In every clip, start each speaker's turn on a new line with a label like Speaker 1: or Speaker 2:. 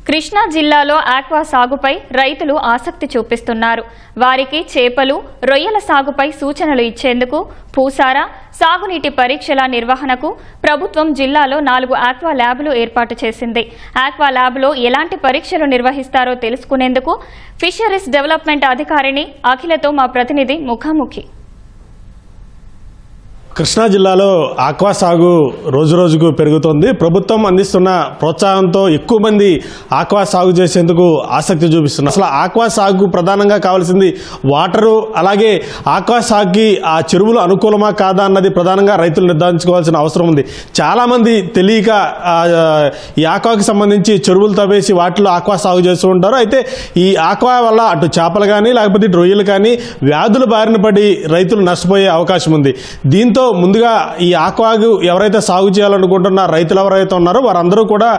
Speaker 1: కృష్ణా జిల్లాలో ఆక్వా సాగుపై రైతులు ఆసక్తి చూపిస్తున్నారు. వారికి చేపలు, రొయ్యల సాగుపై సూచనలు ఇచ్చేందుకు భూసార, సాగునీటి పరీక్షల నిర్వహణకు ప్రభుత్వం జిల్లాలో 4 ఆక్వా ల్యాబ్లు ఏర్పాటు చేసింది. ఆక్వా ల్యాబ్లో ఎలాంటి పరీక్షలు నిర్వహిస్తారో తెలుసుకునేందుకు ఫిషరీస్ డెవలప్మెంట్ అధికారిని అఖిలతో మా ప్రతినిధి ముఖాముఖి.
Speaker 2: కృష్ణా జిల్లాలో ఆక్వా సాగు రోజురోజుకు పెరుగుతోంది. ప్రభుత్వం అందిస్తున్న ప్రోత్సాహంతో ఎక్కువ మంది ఆక్వా సాగు చేసేందుకు ఆసక్తి చూపిస్తున్నారు. అసలు ఆక్వా సాగుకు ప్రధానంగా కావాల్సింది వాటరు, అలాగే ఆక్వా సాగుకి ఆ చెరువులు అనుకూలమా కాదా అన్నది ప్రధానంగా రైతులు నిర్ధారించుకోవాల్సిన అవసరం ఉంది. చాలామంది తెలియక ఈ ఆక్వాకి సంబంధించి చెరువులు తవ్వేసి వాటిలో ఆక్వా సాగు చేస్తూ ఉంటారు. అయితే ఈ ఆక్వా వల్ల అటు చేపలు కానీ లేకపోతే రొయ్యలు కానీ వ్యాధుల బారిన పడి రైతులు నష్టపోయే అవకాశం ఉంది. దీంతో ముందుగా ఈ ఆక్వాకు ఎవరైతే సాగు చేయాలనుకుంటున్న రైతులు ఎవరైతే ఉన్నారో వారందరూ కూడా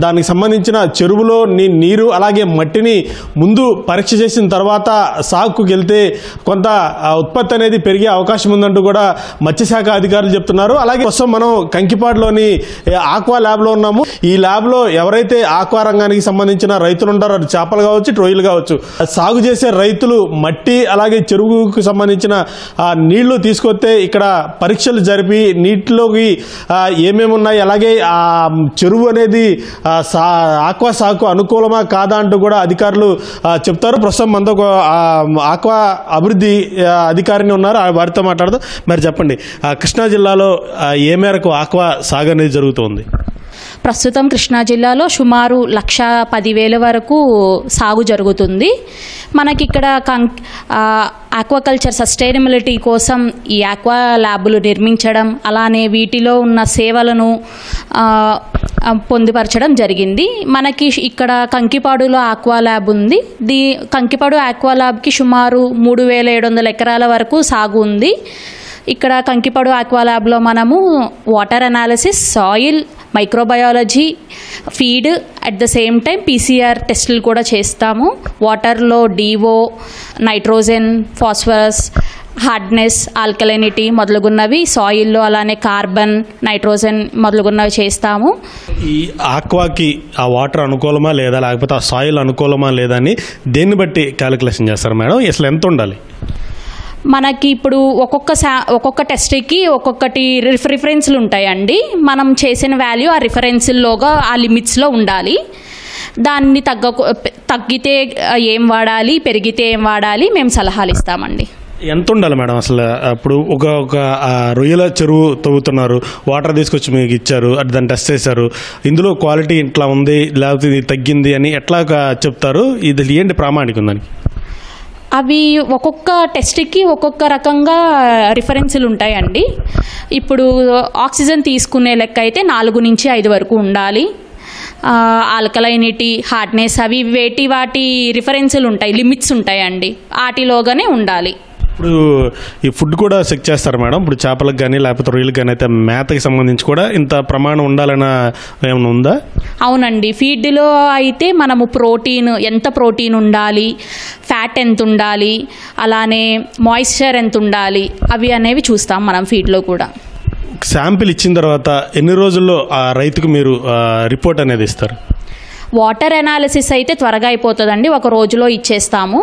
Speaker 2: దానికి సంబంధించిన చెరువులో నీరు అలాగే మట్టిని ముందు పరీక్ష చేసిన తర్వాత సాగుకు వెళ్తే కొంత ఉత్పత్తి అనేది పెరిగే అవకాశం ఉందంటూ కూడా మత్స్యశాఖ అధికారులు చెప్తున్నారు. అలాగే ప్రస్తుతం మనం కంకిపాడులోని ఆక్వా ల్యాబ్లో ఉన్నాము. ఈ ల్యాబ్లో ఎవరైతే ఆక్వా రంగానికి సంబంధించిన రైతులు ఉంటారో అది చేపలు కావచ్చు, రొయ్యలు కావచ్చు, సాగు చేసే రైతులు మట్టి అలాగే చెరువుకు సంబంధించిన నీళ్లు తీసుకొస్తే ఇక్కడ పరీక్షలు జరిపి నీటిలోకి ఏమేమి ఉన్నాయి, అలాగే ఆ చెరువు అనేది ఆక్వా సాగుకు అనుకూలమా కాదా అంటూ కూడా అధికారులు చెప్తారు. ప్రస్తుతం మనతో ఆక్వా అభివృద్ధి అధికారిని ఉన్నారు, వారితో మాట్లాడుతూ మరి చెప్పండి, కృష్ణా జిల్లాలో ఏ మేరకు ఆక్వా సాగు అనేది జరుగుతుంది?
Speaker 3: ప్రస్తుతం కృష్ణా జిల్లాలో సుమారు 1,10,000 వరకు సాగు జరుగుతుంది. మనకి ఇక్కడ ఆక్వాకల్చర్ సస్టైనబిలిటీ కోసం ఈ ఆక్వా ల్యాబ్లు నిర్మించడం, అలానే వీటిలో ఉన్న సేవలను పొందుపరచడం జరిగింది. మనకి ఇక్కడ కంకిపాడులో ఆక్వా ల్యాబ్ ఉంది. కంకిపాడు ఆక్వా ల్యాబ్కి సుమారు 3,700 ఎకరాల వరకు సాగు ఉంది. ఇక్కడ కంకిపాడు ఆక్వా ల్యాబ్లో మనము water analysis, soil, microbiology, feed, at the same time PCR టెస్టులు కూడా చేస్తాము. వాటర్లో DO, nitrogen, phosphorus, hardness, alkalinity మొదలుగున్నవి, సాయిల్లో అలానే కార్బన్, నైట్రోజన్ మొదలుగున్నవి చేస్తాము.
Speaker 2: ఈ ఆక్వాకి ఆ వాటర్ అనుకూలమా లేదా లేకపోతే ఆ సాయిల్ అనుకూలమా లేదా అని దేన్ని బట్టి క్యాలిక్యులేషన్ చేస్తారు మేడం? అసలు ఎంత ఉండాలి?
Speaker 3: మనకి ఇప్పుడు ఒక్కొక్క టెస్ట్కి ఒక్కొక్కటి రిఫరెన్స్లు ఉంటాయండి. మనం చేసిన వాల్యూ ఆ రిఫరెన్స్లోగా ఆ లిమిట్స్లో ఉండాలి. దాన్ని తగ్గితే ఏం వాడాలి, పెరిగితే ఏం వాడాలి మేము సలహాలు ఇస్తామండి.
Speaker 2: ఎంత ఉండాలి మేడం? అసలు అప్పుడు ఒక రొయ్యల చెరువు తవ్వుతున్నారు, వాటర్ తీసుకొచ్చి మీకు ఇచ్చారు, అది దాన్ని టెస్ట్ చేశారు, ఇందులో క్వాలిటీ ఇట్లా ఉంది లేకపోతే ఇది తగ్గింది అని ఎట్లా చెప్తారు? ఇది ఏంటి ప్రామాణికం దానికి?
Speaker 3: అవి ఒక్కొక్క టెస్ట్కి ఒక్కొక్క రకంగా రిఫరెన్సులు ఉంటాయండి. ఇప్పుడు ఆక్సిజన్ తీసుకునే లెక్క అయితే 4 నుంచి 5 వరకు ఉండాలి. ఆల్కలైనిటీ, హార్డ్నెస్ అవి వాటి రిఫరెన్సులు ఉంటాయి, లిమిట్స్ ఉంటాయండి, వాటిలోగానే ఉండాలి.
Speaker 2: ఇప్పుడు ఈ ఫుడ్ కూడా చెక్ చేస్తారు మేడం? ఇప్పుడు చేపలకు కానీ లేకపోతే రొయ్యలకు కానీ అయితే మేతకి సంబంధించి కూడా ఇంత ప్రమాణం ఉండాలన్న ఏమైనా ఉందా?
Speaker 3: అవునండి, ఫీడ్లో అయితే మనము ఎంత ప్రోటీన్ ఉండాలి, ఫ్యాట్ ఎంత ఉండాలి, అలానే మాయిశ్చర్ ఎంత ఉండాలి, అవి అనేవి చూస్తాం మనం ఫీడ్లో కూడా.
Speaker 2: శాంపిల్ ఇచ్చిన తర్వాత ఎన్ని రోజుల్లో ఆ రైతుకు మీరు రిపోర్ట్ అనేది ఇస్తారు?
Speaker 3: వాటర్ అనాలిసిస్ అయితే త్వరగా అయిపోతుందండి, 1 రోజులో ఇచ్చేస్తాము.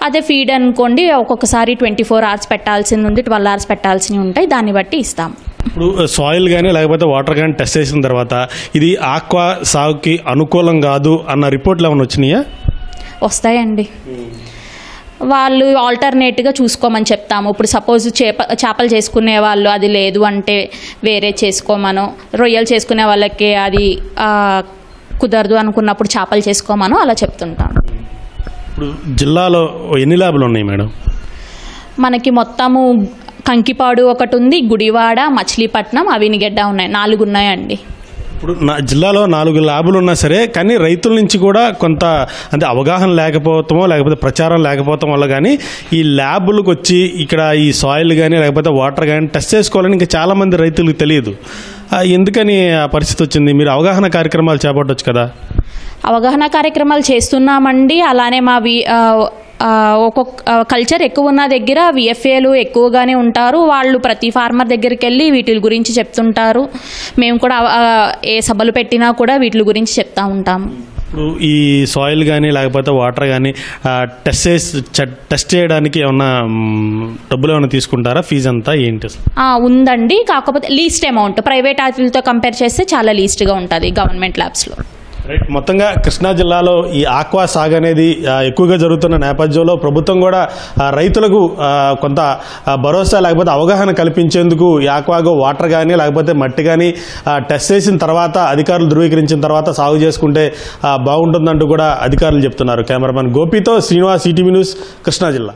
Speaker 3: అదే ఫీడ్ అనుకోండి ఒక్కొక్కసారి 24 hours పెట్టాల్సింది ఉంది, 12 hours పెట్టాల్సినవి ఉంటాయి, దాన్ని బట్టి ఇస్తాం.
Speaker 2: ఇప్పుడు సాయిల్ కానీ లేకపోతే వాటర్ కానీ టెస్ట్ చేసిన తర్వాత ఇది ఆక్వా సాగుకి అనుకూలం కాదు అన్న రిపోర్ట్లు ఏమైనా వచ్చినాయా?
Speaker 3: వస్తాయండి. వాళ్ళు ఆల్టర్నేట్గా చూసుకోమని చెప్తాము. ఇప్పుడు సపోజ్ చేపలు చేసుకునే వాళ్ళు అది లేదు అంటే వేరే చేసుకోమను, రొయ్యలు చేసుకునే వాళ్ళకి అది కుదరదు అనుకున్నప్పుడు చేపలు చేసుకోమను అలా చెప్తుంటాం.
Speaker 2: ఇప్పుడు జిల్లాలో ఎన్ని ల్యాబ్లు ఉన్నాయి మేడం?
Speaker 3: మనకి మొత్తము కంకిపాడు ఒకటి ఉంది, గుడివాడ, మచిలీపట్నం, అవినిగడ్డ ఉన్నాయి, 4 ఉన్నాయండి.
Speaker 2: ఇప్పుడు జిల్లాలో 4 ల్యాబులు ఉన్నా సరే కానీ రైతుల నుంచి కూడా కొంత అంటే అవగాహన లేకపోవటమో లేకపోతే ప్రచారం లేకపోవటం వల్ల కానీ ఈ ల్యాబులకు వచ్చి ఇక్కడ ఈ సాయిల్ కానీ లేకపోతే వాటర్ కానీ టెస్ట్ చేసుకోవాలని ఇంకా చాలామంది రైతులకు తెలియదు. ఎందుకని ఆ పరిస్థితి వచ్చింది? మీరు అవగాహన కార్యక్రమాలు చేపట్టవచ్చు కదా?
Speaker 3: అవగాహన కార్యక్రమాలు చేస్తున్నామండి. అలానే మా ఒక్కొక్క కల్చర్ ఎక్కువ ఉన్న దగ్గర విఎఫ్ఏలు ఎక్కువగానే ఉంటారు. వాళ్ళు ప్రతి ఫార్మర్ దగ్గరికి వెళ్ళి వీటి గురించి చెప్తుంటారు. మేము కూడా ఏ సభలు పెట్టినా కూడా వీటి గురించి చెప్తూ ఉంటాము.
Speaker 2: ఇప్పుడు ఈ సాయిల్ కానీ లేకపోతే వాటర్ కానీ టెస్ట్ చేయడానికి ఏమన్నా డబ్బులు ఏమైనా తీసుకుంటారా? ఫీజు అంతా ఏంటి?
Speaker 3: ఉందండి, కాకపోతే లీస్ట్ అమౌంట్ ప్రైవేట్ వాటితో కంపేర్ చేస్తే చాలా లీస్ట్గా ఉంటుంది గవర్నమెంట్ ల్యాబ్స్లో.
Speaker 2: రైట్. మొత్తంగా కృష్ణా జిల్లాలో ఈ ఆక్వా సాగు అనేది ఎక్కువగా జరుగుతున్న నేపథ్యంలో ప్రభుత్వం కూడా రైతులకు కొంత భరోసా లేకపోతే అవగాహన కల్పించేందుకు ఈ ఆక్వాగో వాటర్ కానీ లేకపోతే మట్టి కానీ టెస్ట్ చేసిన తర్వాత అధికారులు ధృవీకరించిన తర్వాత సాగు చేసుకుంటే బాగుంటుందంటూ కూడా అధికారులు చెప్తున్నారు. కెమెరామెన్ గోపితో శ్రీనివాస్, ఈటీవీ న్యూస్, కృష్ణా జిల్లా.